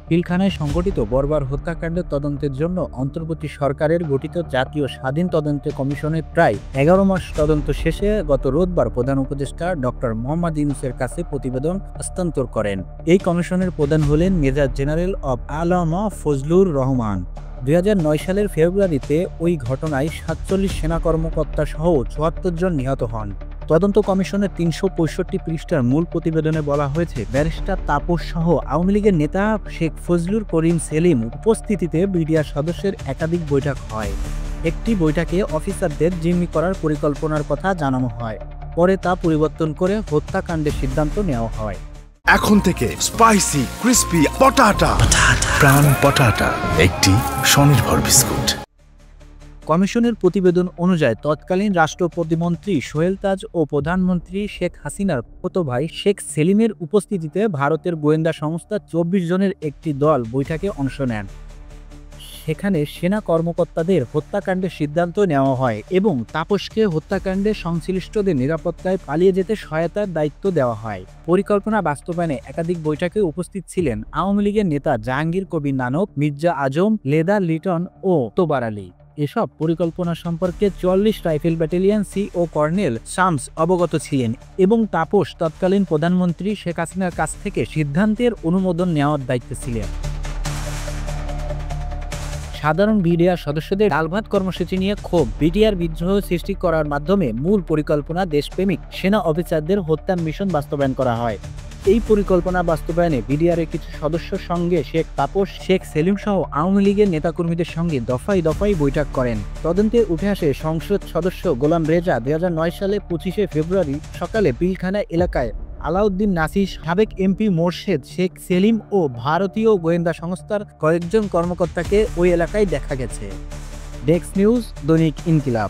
পিলখানায় সংঘটিত বর্বর হত্যাকাণ্ডের তদন্তের জন্য অন্তর্বর্তী সরকারের গঠিত জাতীয় স্বাধীন তদন্ত কমিশনের প্রায় ১১ মাস তদন্ত শেষে গত রোববার প্রধান উপদেষ্টা ডক্টর মোহাম্মদ ইউনূসের কাছে প্রতিবেদন হস্তান্তর করেন। এই কমিশনের প্রধান হলেন মেজর জেনারেল অব আলামা ফজলুর রহমান। ২০০৯ সালের ফেব্রুয়ারিতে ওই ঘটনায় ৪৭ সেনা কর্মকর্তা সহ ৭৪ জন নিহত হন। তদন্ত কমিশনের ৩৬৫ পৃষ্ঠার মূল প্রতিবেদনে বলা হয়েছে, ব্যারিস্টার তাপস সহ আওয়ামী লীগের নেতা শেখ ফজলুল করিম সেলিম উপস্থিতিতে বিডিআর সদস্যের একাধিক বৈঠক হয়। একটি বৈঠকে অফিসারদের জিম্মি করার পরিকল্পনার কথা জানানো হয়। পরে তা পরিবর্তন করে হত্যাকাণ্ডের সিদ্ধান্ত নেওয়া হয়। এখন থেকে স্পাইসি ক্রিস্পি পটাটা প্রাণ পটাটা একটি স্বনির্ভর বিস্কুট। কমিশনের প্রতিবেদন অনুযায়ী তৎকালীন রাষ্ট্র প্রতিমন্ত্রী সোহেল তাজ ও প্রধানমন্ত্রী শেখ হাসিনার ছোট ভাই শেখ সেলিমের উপস্থিতিতে ভারতের গোয়েন্দা সংস্থা ২৪ জনের একটি দল বৈঠকে অংশ নেন। সেখানে সেনা কর্মকর্তাদের হত্যাকাণ্ডের সিদ্ধান্ত নেওয়া হয় এবং তাপসকে হত্যাকাণ্ডে সংশ্লিষ্টদের নিরাপত্তায় পালিয়ে যেতে সহায়তার দায়িত্ব দেওয়া হয়। পরিকল্পনা বাস্তবায়নে একাধিক বৈঠকে উপস্থিত ছিলেন আওয়ামী লীগের নেতা জাহাঙ্গীর কবির নানক, মির্জা আজম, লেদা লিটন ও তোবার আলী। এসব পরিকল্পনা সম্পর্কে ৪৪ রাইফেল ব্যাটালিয়ন ও কর্নেল শামস অবগত ছিলেন এবং তাপস তৎকালীন প্রধানমন্ত্রী শেখ হাসিনার কাছ থেকে সিদ্ধান্তের অনুমোদন নেওয়ার দায়িত্বে ছিলেন। সাধারণ বিডিআর সদস্যদের ডালভাত কর্মসূচি নিয়ে ক্ষোভ, বিডিআর বিদ্রোহ সৃষ্টি করার মাধ্যমে মূল পরিকল্পনা দেশপ্রেমিক সেনা অফিসারদের হত্যার মিশন বাস্তবায়ন করা হয়। এই পরিকল্পনা বাস্তবায়নে বিডিআরের কিছু সদস্যের সঙ্গে শেখ তাপস, শেখ সেলিম সহ আওয়ামী লীগের নেতাকর্মীদের সঙ্গে দফায় দফায় বৈঠক করেন। তদন্তে উঠে আসে সংসদ সদস্য গোলাম রেজা ২০০৯ সালে ২৫শে ফেব্রুয়ারি সকালে পিলখানা এলাকায় আলাউদ্দিন নাসির, সাবেক এমপি মোর্শেদ শেখ সেলিম ও ভারতীয় গোয়েন্দা সংস্থার কয়েকজন কর্মকর্তাকে ওই এলাকায় দেখা গেছে। ডেস্ক নিউজ, দৈনিক ইনকিলাব।